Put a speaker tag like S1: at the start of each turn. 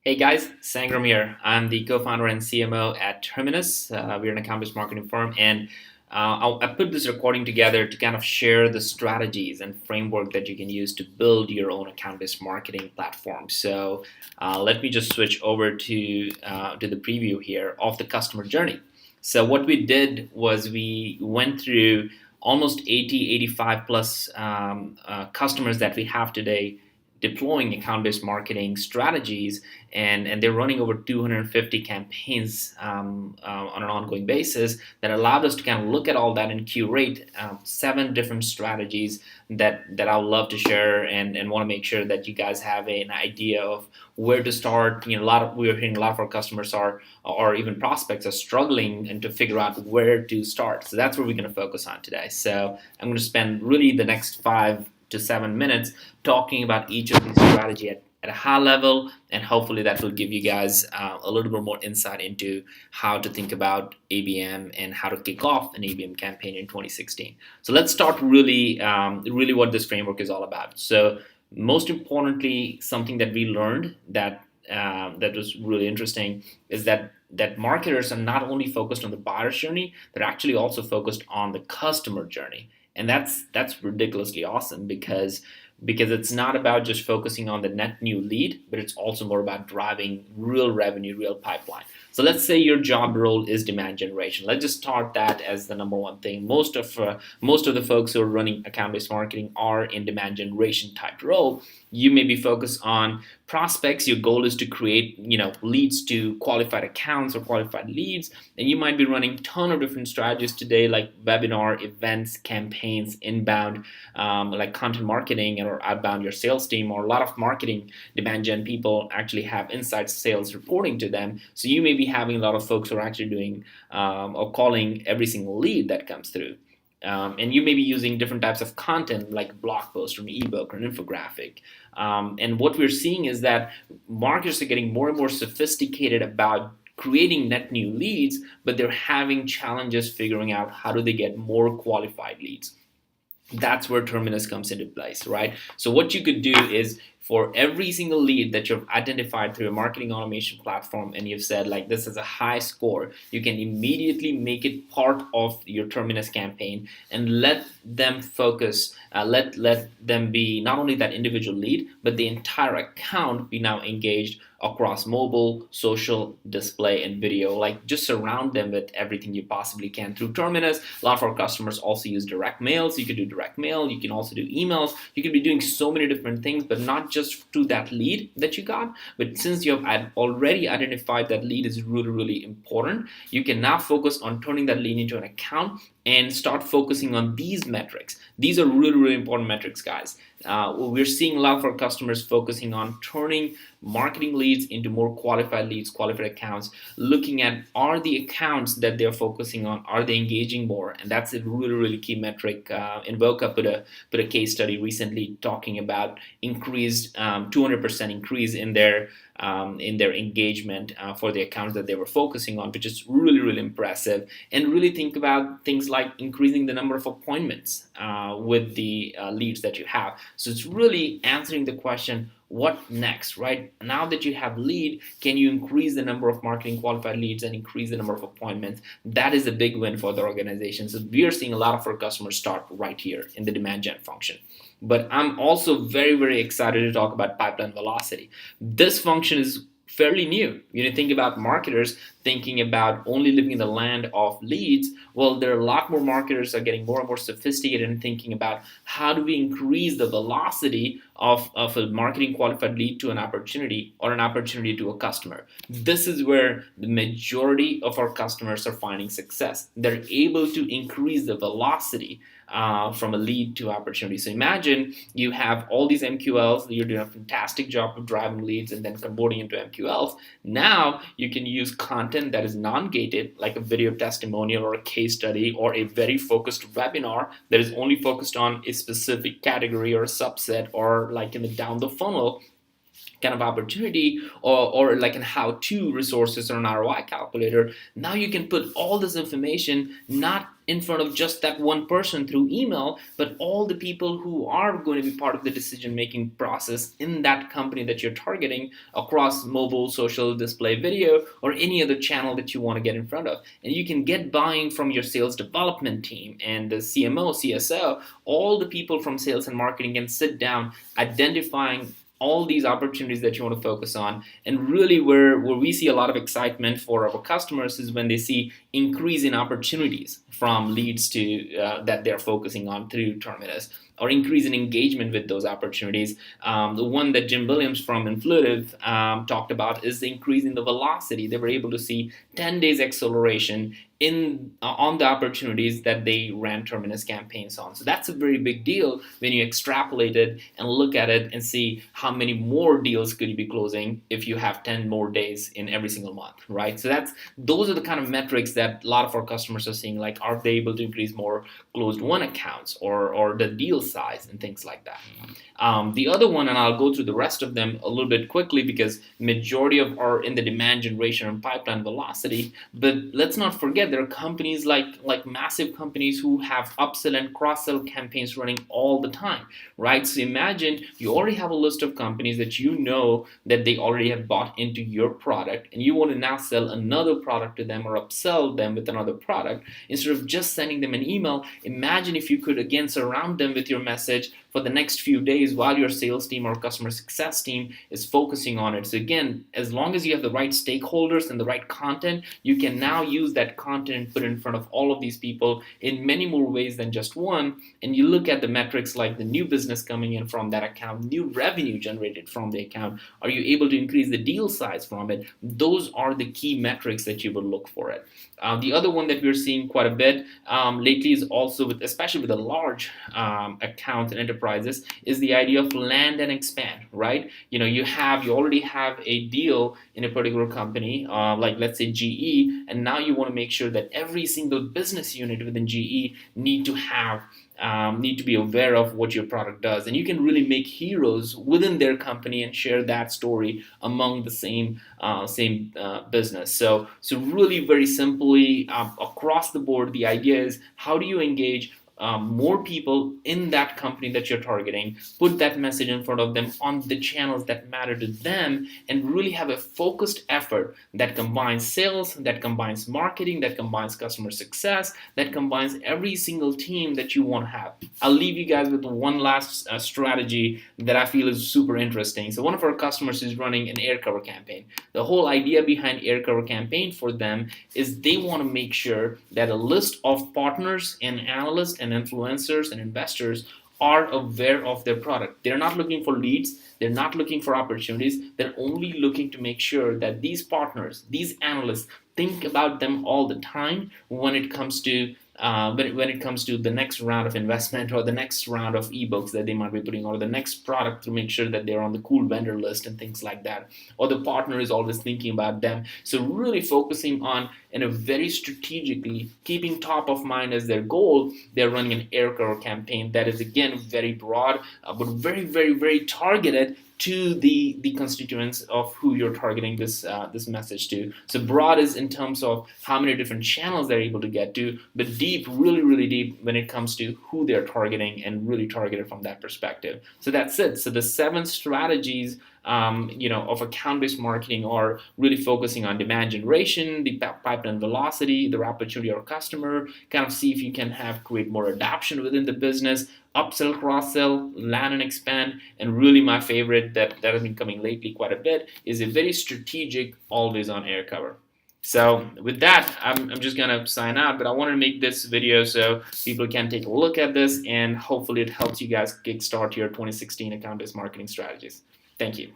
S1: Hey guys, Sangram here. I'm the co-founder and CMO at Terminus. We're an account-based marketing firm, and I put this recording together to kind of share the strategies and framework that you can use to build your own account-based marketing platform. So let me just switch over to the preview here of the customer journey. So what we did was we went through almost 80, 85 plus customers that we have today deploying account-based marketing strategies, and they're running over 250 campaigns on an ongoing basis that allowed us to kind of look at all that and curate 7 different strategies that I would love to share and want to make sure that you guys have an idea of where to start. We're hearing a lot of our customers are or even prospects are struggling and to figure out where to start. So that's what we're going to focus on today. So I'm going to spend really the next 5 to 7 minutes talking about each of these strategies at a high level, and hopefully that will give you guys a little bit more insight into how to think about ABM and how to kick off an ABM campaign in 2016. So let's start really what this framework is all about. So most importantly, something that we learned that was really interesting is that marketers are not only focused on the buyer's journey, they're actually also focused on the customer journey. And that's ridiculously awesome because it's not about just focusing on the net new lead, but it's also more about driving real revenue, real pipeline. So let's say your job role is demand generation. Let's just start that as the number one thing. Most of the folks who are running account-based marketing are in demand generation type role. You may be focused on prospects. Your goal is to create leads to qualified accounts or qualified leads, and you might be running a ton of different strategies today, like webinar, events, campaigns, inbound, like content marketing, or outbound your sales team, or a lot of marketing demand gen people actually have inside sales reporting to them. So you may be having a lot of folks who are actually doing or calling every single lead that comes through. And you may be using different types of content like blog post or an ebook or an infographic. And what we're seeing is that marketers are getting more and more sophisticated about creating net new leads, but they're having challenges figuring out how do they get more qualified leads. That's where Terminus comes into place, right? So what you could do is for every single lead that you've identified through a marketing automation platform and you've said like this is a high score, you can immediately make it part of your Terminus campaign and let them focus, let them be not only that individual lead, but the entire account be now engaged across mobile, social, display, and video. Like just surround them with everything you possibly can through Terminus. A lot of our customers also use direct mail, so you can do direct mail. You can also do emails. You can be doing so many different things, but not just to that lead that you got. But since you have already identified that lead is really, really important, you can now focus on turning that lead into an account and start focusing on these metrics. These are really, really important metrics, guys. We're seeing a lot of our customers focusing on turning marketing leads into more qualified leads, qualified accounts, looking at are the accounts that they're focusing on, are they engaging more? And that's a really, really key metric. Invoca put a case study recently talking about increased 200% increase in their engagement for the accounts that they were focusing on, which is really, really impressive. And really think about things like increasing the number of appointments with the leads that you have. So it's really answering the question, what next, right? Now that you have lead, can you increase the number of marketing qualified leads and increase the number of appointments? That is a big win for the organization. So we are seeing a lot of our customers start right here in the demand gen function. But I'm also very, very excited to talk about pipeline velocity. This function is fairly new. You think about marketers thinking about only living in the land of leads. Well, there are a lot more marketers are getting more and more sophisticated and thinking about how do we increase the velocity of a marketing qualified lead to an opportunity or an opportunity to a customer. This is where the majority of our customers are finding success. They're able to increase the velocity from a lead to opportunity. So imagine you have all these MQLs, you're doing a fantastic job of driving leads and then converting into MQLs. Now you can use content that is non-gated, like a video testimonial or a case study or a very focused webinar that is only focused on a specific category or a subset or like in the down the funnel, kind of opportunity, or like an how-to resources or an ROI calculator, now you can put all this information not in front of just that one person through email, but all the people who are going to be part of the decision making process in that company that you're targeting across mobile, social, display, video, or any other channel that you want to get in front of. And you can get buying from your sales development team and the CMO, CSO. All the people from sales and marketing can sit down identifying all these opportunities that you want to focus on. And really where we see a lot of excitement for our customers is when they see increase in opportunities from leads to that they're focusing on through Terminus, or increase in engagement with those opportunities. The one that Jim Williams from Influitive talked about is the increase in the velocity. They were able to see 10 days acceleration on the opportunities that they ran Terminus campaigns on. So that's a very big deal when you extrapolate it and look at it and see how many more deals could you be closing if you have 10 more days in every single month, right? So those are the kind of metrics that a lot of our customers are seeing, like are they able to increase more closed won accounts or the deal size and things like that. The other one, and I'll go through the rest of them a little bit quickly because majority of are in the demand generation and pipeline velocity, but let's not forget there are companies like massive companies who have upsell and cross-sell campaigns running all the time, right? So imagine you already have a list of companies that you know that they already have bought into your product, and you want to now sell another product to them or upsell them with another product. Instead of just sending them an email, imagine if you could again surround them with your message for the next few days while your sales team or customer success team is focusing on it. So again, as long as you have the right stakeholders and the right content, you can now use that content and put it in front of all of these people in many more ways than just one. And you look at the metrics like the new business coming in from that account, new revenue generated from the account, are you able to increase the deal size from it? Those are the key metrics that you would look for it. The other one that we're seeing quite a bit lately is also especially with the large accounts and enterprises, is the idea of land and expand, right? You already have a deal in a particular company, like let's say GE, and now you want to make sure that every single business unit within GE need to be aware of what your product does, and you can really make heroes within their company and share that story among the same business. So really very simply across the board, the idea is how do you engage more people in that company that you're targeting, put that message in front of them on the channels that matter to them, and really have a focused effort that combines sales, that combines marketing, that combines customer success, that combines every single team that you want to have. I'll leave you guys with one last strategy that I feel is super interesting. So one of our customers is running an air cover campaign. The whole idea behind air cover campaign for them is they want to make sure that a list of partners and analysts and influencers and investors are aware of their product. They're not looking for leads. They're not looking for opportunities. They're only looking to make sure that these partners, these analysts, think about them all the time when it comes to the next round of investment or the next round of ebooks that they might be putting, or the next product, to make sure that they're on the cool vendor list and things like that, or the partner is always thinking about them. So really focusing on, in a very strategically keeping top of mind as their goal, they're running an air cover campaign that is again very broad, but very, very, very targeted to the constituents of who you're targeting this message to. So broad is in terms of how many different channels they're able to get to, but deep, really, really deep when it comes to who they're targeting, and really targeted from that perspective. So that's it. So the 7 strategies of account-based marketing are really focusing on demand generation, the pipeline velocity, the opportunity or customer, kind of see if you can create more adoption within the business, upsell, cross-sell, land and expand, and really my favorite that has been coming lately quite a bit is a very strategic, always on air cover. So with that, I'm just going to sign out, but I wanted to make this video so people can take a look at this, and hopefully it helps you guys kickstart your 2016 account-based marketing strategies. Thank you.